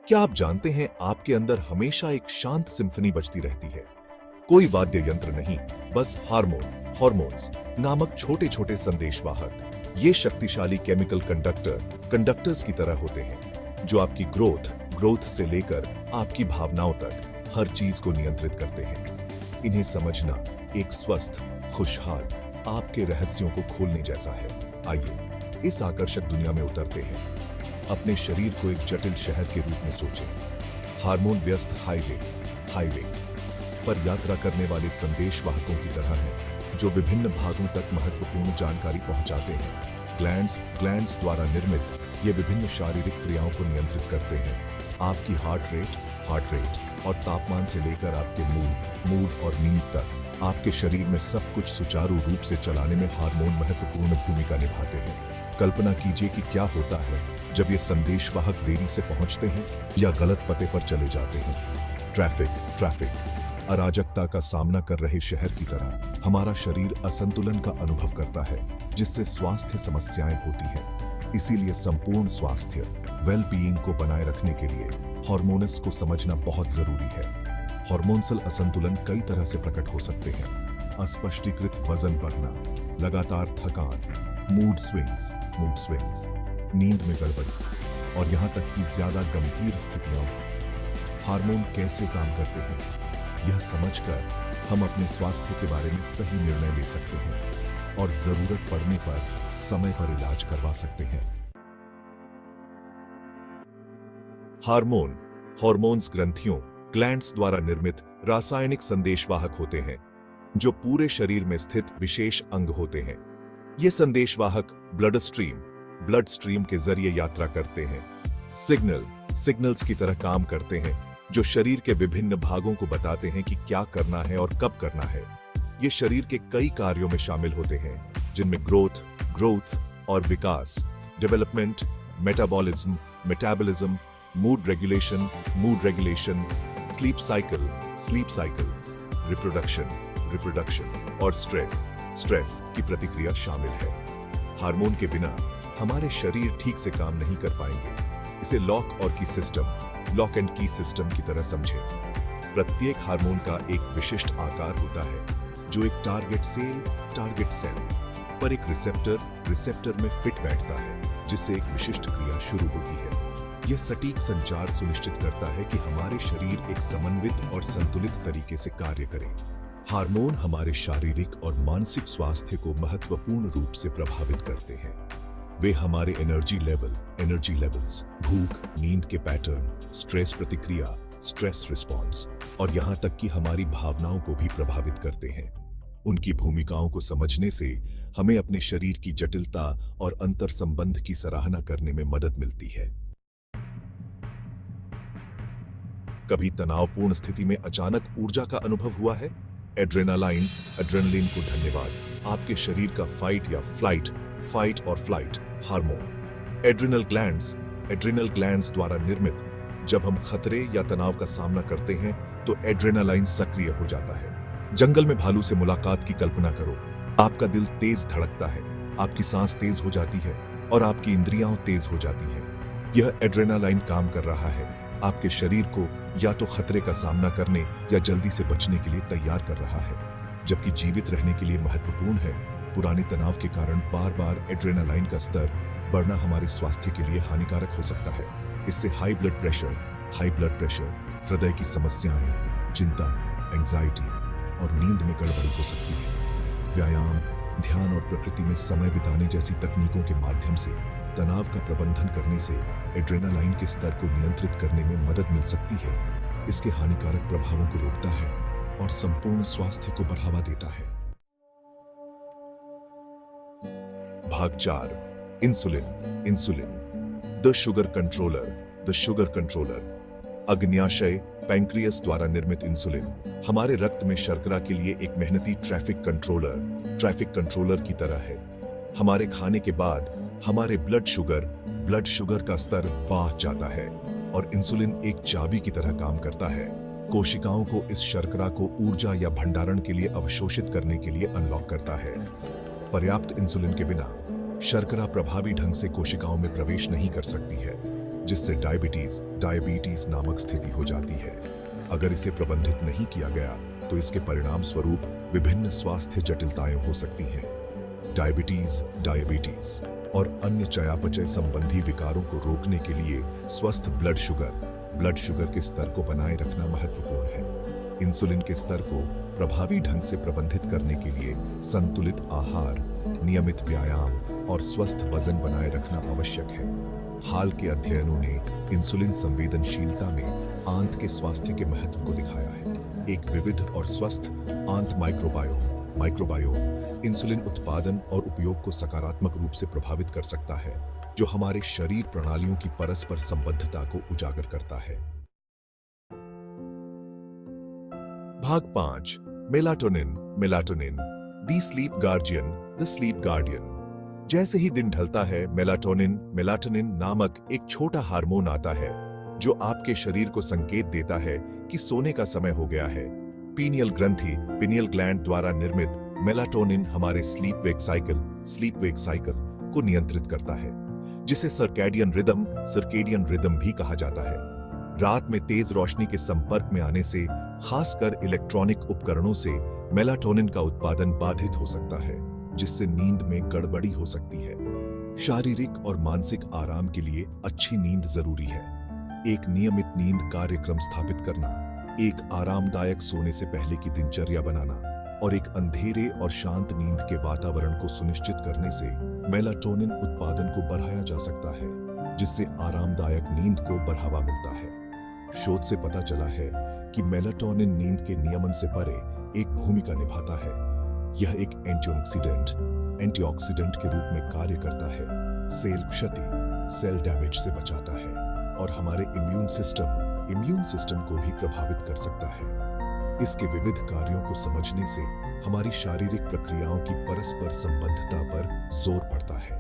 क्या आप जानते हैं आपके अंदर हमेशा एक शांत सिम्फनी बजती रहती है? कोई वाद्य यंत्र नहीं, बस हॉर्मोन्स नामक छोटे छोटे संदेशवाहक। ये शक्तिशाली केमिकल कंडक्टर्स की तरह होते हैं जो आपकी ग्रोथ से लेकर आपकी भावनाओं तक हर चीज को नियंत्रित करते हैं। इन्हें समझना एक स्वस्थ, खुशहाल आपके रहस्यों को खोलने जैसा है। आइए इस आकर्षक दुनिया में उतरते हैं। अपने शरीर को एक जटिल शहर के रूप में सोचें। हार्मोन व्यस्त हाईवेज पर यात्रा करने वाले संदेशवाहकों की तरह हैं जो विभिन्न भागों तक महत्वपूर्ण जानकारी पहुंचाते हैं। ग्लैंड्स द्वारा निर्मित ये विभिन्न शारीरिक क्रियाओं को नियंत्रित करते हैं। आपकी हार्ट रेट और तापमान से लेकर आपके मूड और नींद तक आपके शरीर में सब कुछ सुचारू रूप से चलाने में हार्मोन महत्वपूर्ण भूमिका निभाते हैं। कल्पना कीजिए कि क्या होता है जब ये संदेशवाहक देरी से पहुंचते हैं या गलत पते पर चले जाते हैं। ट्रैफिक अराजकता का सामना कर रहे शहर की तरह हमारा शरीर असंतुलन का अनुभव करता है, जिससे स्वास्थ्य समस्याएं होती हैं। इसीलिए संपूर्ण स्वास्थ्य वेल-बीइंग को बनाए रखने के लिए हार्मोन्स को समझना बहुत जरूरी है। हार्मोनल असंतुलन कई तरह से प्रकट हो सकते हैं। अस्पष्टीकृत वजन बढ़ना, लगातार थकान, मूड स्विंग्स, नींद में गड़बड़ी और यहाँ तक कि ज्यादा गंभीर स्थितियां। हार्मोन कैसे काम करते हैं, यह समझकर हम अपने स्वास्थ्य के बारे में सही निर्णय ले सकते हैं और जरूरत पड़ने पर समय पर इलाज करवा सकते हैं। हॉर्मोन्स ग्लैंड्स द्वारा निर्मित रासायनिक संदेशवाहक होते हैं जो पूरे शरीर में स्थित विशेष अंग होते हैं। ये संदेशवाहक ब्लड स्ट्रीम के जरिए यात्रा करते हैं। सिग्नल्स की तरह काम करते हैं जो शरीर के विभिन्न भागों को बताते हैं कि क्या करना है और कब करना है। ये शरीर के कई कार्यों में शामिल होते हैं, जिनमें ग्रोथ और विकास, development, metabolism, mood regulation, sleep cycles, reproduction और स्ट्रेस की प्रतिक्रिया शामिल है। हार्मोन के बिना हमारे शरीर ठीक से काम नहीं कर पाएंगे। इसे लॉक एंड की सिस्टम की तरह समझें। प्रत्येक हार्मोन का एक विशिष्ट आकार होता है जो एक टारगेट सेल पर एक रिसेप्टर में फिट बैठता है, जिससे एक विशिष्ट क्रिया शुरू होती है। यह सटीक संचार सुनिश्चित करता है कि हमारे शरीर एक समन्वित और संतुलित तरीके से कार्य करें। हार्मोन हमारे शारीरिक और मानसिक स्वास्थ्य को महत्वपूर्ण रूप से प्रभावित करते हैं। वे हमारे एनर्जी लेवल्स, भूख, नींद के पैटर्न, स्ट्रेस प्रतिक्रिया, स्ट्रेस रिस्पॉन्स और यहाँ तक कि हमारी भावनाओं को भी प्रभावित करते हैं। उनकी भूमिकाओं को समझने से हमें अपने शरीर की जटिलता और अंतर संबंध की सराहना करने में मदद मिलती है। कभी तनावपूर्ण स्थिति में अचानक ऊर्जा का अनुभव हुआ है? एड्रेनलिन को धन्यवाद। आपके शरीर का फाइट और फ्लाइट हार्मोन एड्रिनल ग्लैंड्स द्वारा निर्मित। जब हम खतरे या तनाव का सामना करते हैं तो एड्रेनालाइन सक्रिय हो जाता है। जंगल में भालू से मुलाकात की कल्पना करो। आपका दिल तेज धड़कता है, आपकी सांस तेज हो जाती है और आपकी इंद्रियां तेज हो जाती हैं। यह एड्रेनालाइन काम कर रहा है, आपके शरीर को या तो खतरे का सामना करने या जल्दी से बचने के लिए तैयार कर रहा है। जबकि जीवित रहने के लिए महत्वपूर्ण है, पुराने तनाव के कारण बार-बार एड्रेनालाइन का स्तर बढ़ना हमारे स्वास्थ्य के लिए हानिकारक हो सकता है। इससे हाई ब्लड प्रेशर, हृदय की समस्याएं, चिंता, एंजाइटी और नींद में गड़बड़ी हो सकती है। व्यायाम, ध्यान और प्रकृति में समय बिताने जैसी तकनीकों के माध्यम से तनाव का प्रबंधन करने से एड्रेनालाइन के स्तर को नियंत्रित करने में मदद मिल सकती है। इसके हानिकारक प्रभावों को रोकता है और संपूर्ण स्वास्थ्य को बढ़ावा देता है। भाग 4 इंसुलिन द शुगर कंट्रोलर। अग्न्याशय पैंक्रियास द्वारा निर्मित इंसुलिन हमारे रक्त में शर्करा के लिए एक मेहनती ट्रैफिक कंट्रोलर की तरह है। हमारे खाने के बाद हमारे ब्लड शुगर का स्तर बढ़ जाता है और इंसुलिन एक चाबी की तरह काम करता है। कोशिकाओं को इस शर्करा को ऊर्जा या भंडारण के लिए अवशोषित करने के लिए अनलॉक करता है। पर्याप्त इंसुलिन के बिना शर्करा प्रभावी ढंग से कोशिकाओं में प्रवेश नहीं कर सकती है। जिससे डायबिटीज नामक स्थिति हो जाती है। अगर इसे प्रबंधित नहीं किया गया तो इसके परिणाम स्वरूप विभिन्न स्वास्थ्य जटिलताएं हो सकती हैं। डायबिटीज और अन्य चयापचय संबंधी विकारों को रोकने के लिए स्वस्थ ब्लड शुगर के स्तर को बनाए रखना महत्वपूर्ण है। इंसुलिन के स्तर को प्रभावी ढंग से प्रबंधित करने के लिए संतुलित आहार, नियमित व्यायाम और स्वस्थ वजन बनाए रखना आवश्यक है। हाल के अध्ययनों ने इंसुलिन संवेदनशीलता में आंत के स्वास्थ्य के महत्व को दिखाया है। एक विविध और स्वस्थ आंत माइक्रोबायोम इंसुलिन उत्पादन और उपयोग को सकारात्मक रूप से प्रभावित कर सकता है, जो हमारे शरीर प्रणालियों की परस्पर संबद्धता को उजागर करता है। भाग 5 मेलाटोनिन द स्लीप गार्डियन। जैसे ही दिन ढलता है, मेलाटोनिन नामक एक छोटा हार्मोन आता है जो आपके शरीर को संकेत देता है कि सोने का समय हो गया है। पीनियल ग्लैंड द्वारा निर्मित मेलाटोनिन हमारे स्लीप वेक साइकिल को नियंत्रित करता है, जिसे सर्कैडियन रिदम भी कहा जाता है। रात में तेज रोशनी के संपर्क में आने से, खासकर इलेक्ट्रॉनिक उपकरणों से, मेलाटोनिन का उत्पादन बाधित हो सकता है, जिससे नींद में गड़बड़ी हो सकती है। शारीरिक और मानसिक आराम के लिए अच्छी नींद जरूरी है। एक नियमित नींद कार्यक्रम स्थापित करना, एक आरामदायक सोने से पहले की दिनचर्या बनाना और एक अंधेरे और शांत नींद के वातावरण को सुनिश्चित करने से मेलाटोनिन उत्पादन को बढ़ाया जा सकता है, जिससे आरामदायक नींद को बढ़ावा मिलता है। शोध से पता चला है कि मेलाटोनिन नींद के नियमन से परे एक भूमिका निभाता है। यह एक एंटीऑक्सीडेंट के रूप में कार्य करता है, सेल डैमेज से बचाता है और हमारे इम्यून सिस्टम को भी प्रभावित कर सकता है। इसके विविध कार्यों को समझने से हमारी शारीरिक प्रक्रियाओं की परस्पर संबद्धता पर जोर पड़ता है।